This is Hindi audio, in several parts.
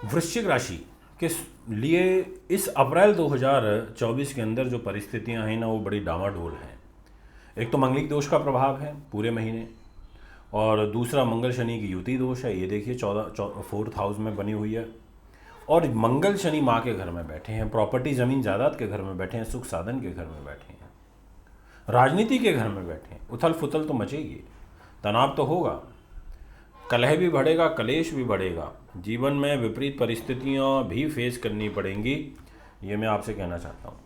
वृश्चिक राशि के लिए इस अप्रैल 2024 के अंदर जो परिस्थितियां हैं ना, वो बड़ी डामाडोल हैं। एक तो मंगलिक दोष का प्रभाव है पूरे महीने, और दूसरा मंगल शनि की युति दोष है। ये देखिए 4th हाउस में बनी हुई है, और मंगल शनि माँ के घर में बैठे हैं, प्रॉपर्टी ज़मीन जायदाद के घर में बैठे हैं, सुख साधन के घर में बैठे हैं, राजनीति के घर में बैठे हैं। उथल फुथल तो मचेगी, तनाव तो होगा, कलह भी बढ़ेगा, कलेश भी बढ़ेगा, जीवन में विपरीत परिस्थितियां भी फेस करनी पड़ेंगी। ये मैं आपसे कहना चाहता हूँ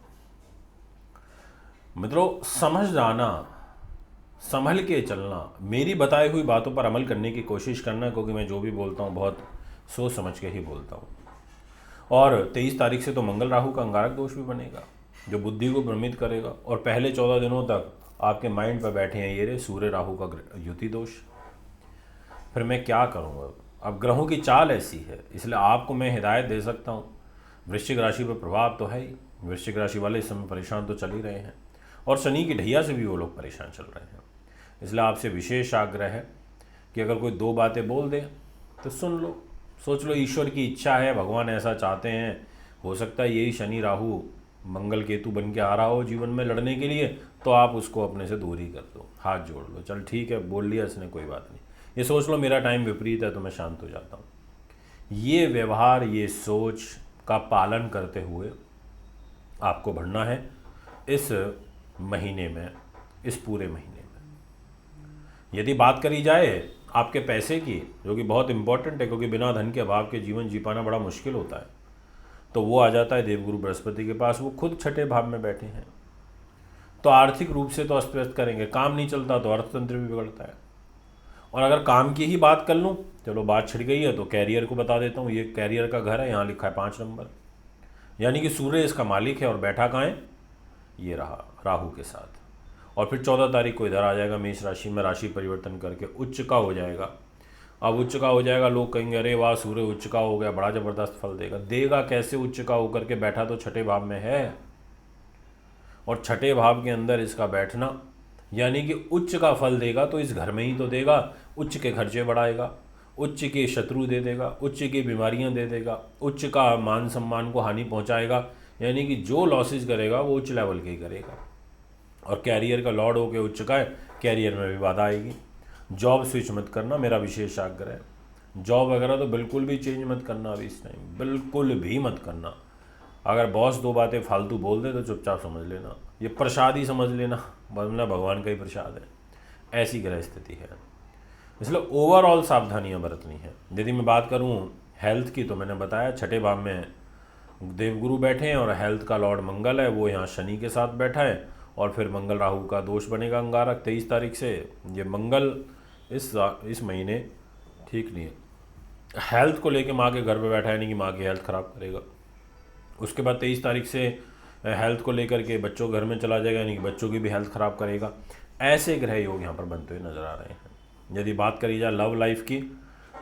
मित्रों। समझ जाना, संभल के चलना, मेरी बताई हुई बातों पर अमल करने की कोशिश करना, क्योंकि मैं जो भी बोलता हूँ बहुत सोच समझ के ही बोलता हूँ। और 23 तारीख से तो मंगल राहु का अंगारक दोष भी बनेगा, जो बुद्धि को भ्रमित करेगा, और पहले 14 दिनों तक आपके माइंड पर बैठे हैं ये रे सूर्य राहु का युति दोष। फिर मैं क्या करूँगा? अब ग्रहों की चाल ऐसी है, इसलिए आपको मैं हिदायत दे सकता हूँ। वृश्चिक राशि पर प्रभाव तो है ही, वृश्चिक राशि वाले इस समय परेशान तो चल ही रहे हैं, और शनि की ढैया से भी वो लोग परेशान चल रहे हैं। इसलिए आपसे विशेष आग्रह है कि अगर कोई 2 बातें बोल दे तो सुन लो, सोच लो, ईश्वर की इच्छा है, भगवान ऐसा चाहते हैं, हो सकता है यही शनि राहु मंगल केतु बन के आ रहा हो जीवन में लड़ने के लिए, तो आप उसको अपने से दूर ही कर दो, हाथ जोड़ लो, चल ठीक है बोल लिया इसने, कोई बात नहीं। ये सोच लो मेरा टाइम विपरीत है तो मैं शांत हो जाता हूँ। ये व्यवहार, ये सोच का पालन करते हुए आपको बढ़ना है इस महीने में, इस पूरे महीने में। यदि बात करी जाए आपके पैसे की, जो कि बहुत इंपॉर्टेंट है, क्योंकि बिना धन के अभाव के जीवन जी पाना बड़ा मुश्किल होता है, तो वो आ जाता है देवगुरु बृहस्पति के पास। वो खुद 6ठे भाव में बैठे हैं, तो आर्थिक रूप से तो अस्त व्यस्त करेंगे, काम नहीं चलता तो अर्थतंत्र भी बिगड़ता है। और अगर काम की ही बात कर लूँ, चलो बात छिड़ गई है तो कैरियर को बता देता हूँ। ये कैरियर का घर है, यहाँ लिखा है 5 नंबर, यानी कि सूर्य इसका मालिक है, और बैठा कहाँ है? ये रहा राहु के साथ। और फिर 14 तारीख को इधर आ जाएगा मेष राशि में, राशि परिवर्तन करके उच्च का हो जाएगा। अब उच्च का हो जाएगा, लोग कहेंगे अरे वाह सूर्य उच्च का हो गया, बड़ा ज़बरदस्त फल देगा। देगा कैसे? उच्च का होकर के बैठा तो 6ठे भाव में है, और 6ठे भाव के अंदर इसका बैठना यानी कि उच्च का फल देगा, तो इस घर में ही तो देगा। उच्च के खर्चे बढ़ाएगा, उच्च के शत्रु दे देगा, उच्च की बीमारियां दे देगा, उच्च का मान सम्मान को हानि पहुंचाएगा, यानी कि जो लॉसेस करेगा वो उच्च लेवल के ही करेगा। और कैरियर का लॉर्ड होकर उच्च का है, कैरियर में भी बाधा आएगी। जॉब स्विच मत करना, मेरा विशेष आग्रह है। जॉब वगैरह तो बिल्कुल भी चेंज मत करना अभी इस टाइम, बिल्कुल भी मत करना। अगर बॉस 2 बातें फालतू बोल दे तो चुपचाप समझ लेना, ये प्रसाद ही समझ लेना, वरना भगवान का ही प्रसाद है। ऐसी ग्रह स्थिति है, इसलिए ओवरऑल सावधानियां बरतनी है। यदि मैं बात करूं हेल्थ की, तो मैंने बताया 6ठे भाव में देवगुरु बैठे हैं, और हेल्थ का लॉर्ड मंगल है, वो यहाँ शनि के साथ बैठा है, और फिर मंगल राहु का दोष बनेगा अंगारक 23 तारीख से। ये मंगल इस महीने ठीक नहीं है, हेल्थ को लेके माँ के घर पे बैठा है, यानी कि माँ की हेल्थ ख़राब करेगा। उसके बाद 23 तारीख से हेल्थ को लेकर के बच्चों घर में चला जाएगा, यानी कि बच्चों की भी हेल्थ ख़राब करेगा। ऐसे ग्रह योग यहाँ पर बनते हुए नज़र आ रहे हैं। यदि बात करी जाए लव लाइफ की,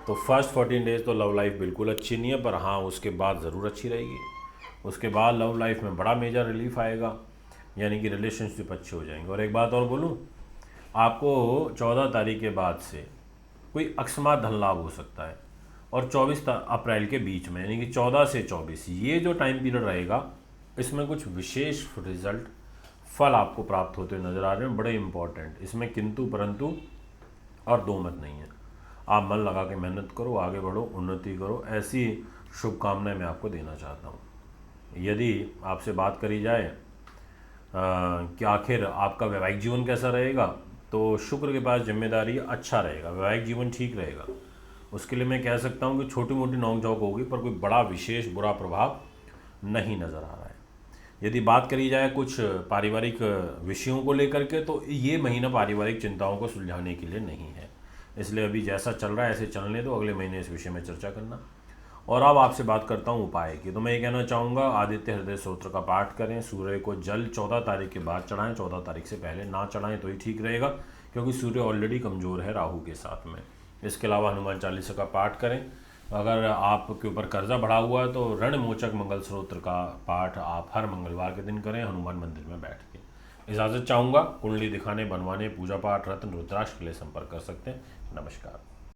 तो फर्स्ट 14 डेज तो लव लाइफ बिल्कुल अच्छी नहीं है, पर हाँ उसके बाद ज़रूर अच्छी रहेगी। उसके बाद लव लाइफ में बड़ा मेजर रिलीफ आएगा, यानी कि रिलेशनशिप अच्छे हो जाएंगे। और एक बात और बोलूँ, आपको 14 तारीख के बाद से कोई अकस्मात धन लाभ हो सकता है, और 24 अप्रैल के बीच में, यानी कि 14 से 24, ये जो टाइम पीरियड रहेगा, इसमें कुछ विशेष रिजल्ट फल आपको प्राप्त होते हुए नज़र आ रहे हैं, बड़े इंपॉर्टेंट। इसमें किंतु परंतु और दो मत नहीं है। आप मन लगा के मेहनत करो, आगे बढ़ो, उन्नति करो, ऐसी शुभकामनाएं मैं आपको देना चाहता हूँ। यदि आपसे बात करी जाए कि आखिर आपका वैवाहिक जीवन कैसा रहेगा, तो शुक्र के पास जिम्मेदारी अच्छा रहेगा, वैवाहिक जीवन ठीक रहेगा। उसके लिए मैं कह सकता हूँ कि छोटी मोटी नोक झोंक होगी, पर कोई बड़ा विशेष बुरा प्रभाव नहीं नज़र आ रहा है। यदि बात करी जाए कुछ पारिवारिक विषयों को लेकर के, तो ये महीना पारिवारिक चिंताओं को सुलझाने के लिए नहीं है, इसलिए अभी जैसा चल रहा है ऐसे चलने दो, अगले महीने इस विषय में चर्चा करना। और अब आपसे बात करता हूँ उपाय की, तो मैं ये कहना चाहूँगा आदित्य हृदय स्तोत्र का पाठ करें, सूर्य को जल 14 तारीख के बाद चढ़ाएं, 14 तारीख से पहले ना चढ़ाएं तो ही ठीक रहेगा, क्योंकि सूर्य ऑलरेडी कमज़ोर है राहु के साथ में। इसके अलावा हनुमान चालीसा का पाठ करें। अगर आपके ऊपर कर्जा बढ़ा हुआ है तो ऋण मोचक मंगल स्त्रोत्र का पाठ आप हर मंगलवार के दिन करें हनुमान मंदिर में बैठ के। इजाज़त चाहूँगा। कुंडली दिखाने, बनवाने, पूजा पाठ, रत्न, रुद्राक्ष के लिए संपर्क कर सकते हैं। नमस्कार।